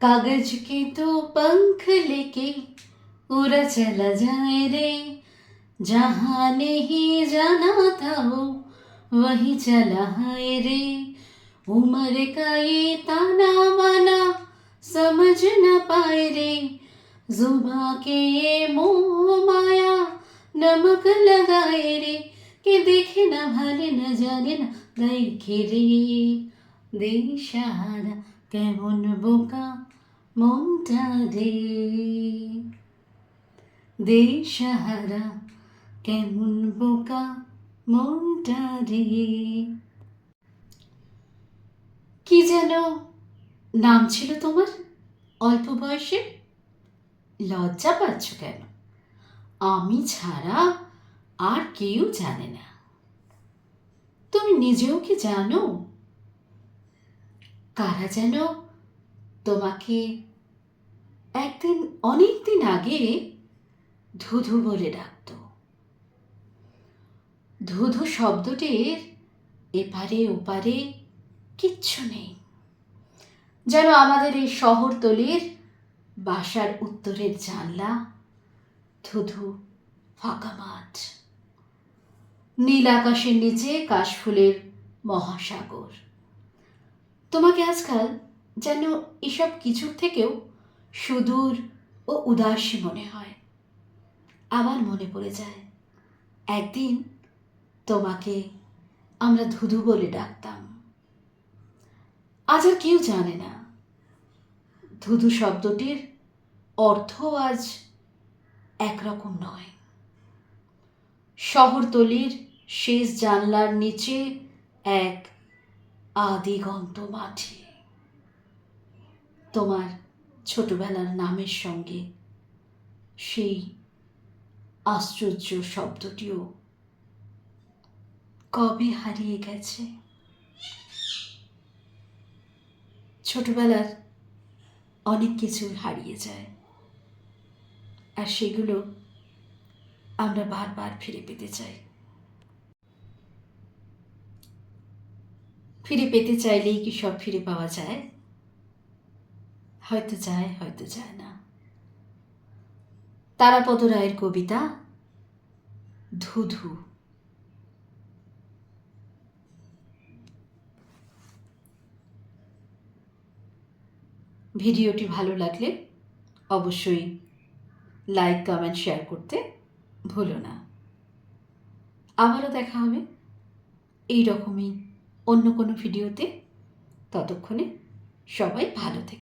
कागज के तो पंख लेके उड़ा चला जाए रे, जहाँ नहीं जाना था वो वही चला है रे। उम्र का ये ताना बाना समझ न पाए रे, जुबा के ये मोह माया नमक लगाए रे, कि देखे न भाले न जाने न देखे रे। দিশাহারা কেমন বোকা মনটা রে, দিশাহারা কেমন বোকা মনটা রে। কি যেন নাম ছিল তোমার অল্প বয়সে? লজ্জা পাচ্ছ কেন? আমি ছাড়া আর কেউ জানে না। তুমি নিজেও কি জানো? কারা যেন তোমাকে একদিন অনেক দিন আগে ধুধু বলে ডাকত। ধুধু শব্দটির এপারে ওপারে কিচ্ছু নেই, যেন আমাদের এই শহরতলির বাসার উত্তরের জানলা ধুধু ফাঁকা মাঠ, নীল আকাশের নিচে কাশফুলের মহাসাগর। তোমাকে আজকাল যেন এসব কিছুর থেকেও সুদূর ও উদাসী মনে হয়। আবার মনে পড়ে যায় একদিন তোমাকে আমরা ধুধু বলে ডাকতাম। আজ আর কেউ জানে না ধুধু শব্দটির অর্থ আজ একরকম নয়। শহরতলির শেষ জানলার নিচে এক আদিগন্ত মাঠে তোমার ছোটবেলার নামের সঙ্গে সেই আশ্চর্য শব্দটিও কবে হারিয়ে গেছে। ছোটবেলার অনেক কিছু হারিয়ে যায়, আর সেগুলো আমরা বারবার ফিরে পেতে চাই। ফিরে পেতে চাইলেই কি সব ফিরে পাওয়া যায়? হয়তো যায়, হয়তো যায় না। তারাপদ রায়ের কবিতা ধুধু। ভিডিওটি ভালো লাগলে অবশ্যই লাইক, কমেন্ট, শেয়ার করতে ভুলো না। আবারও দেখা হবে এই রকমই অন্য কোনো ভিডিওতে। ততক্ষণে সবাই ভালো থেকো।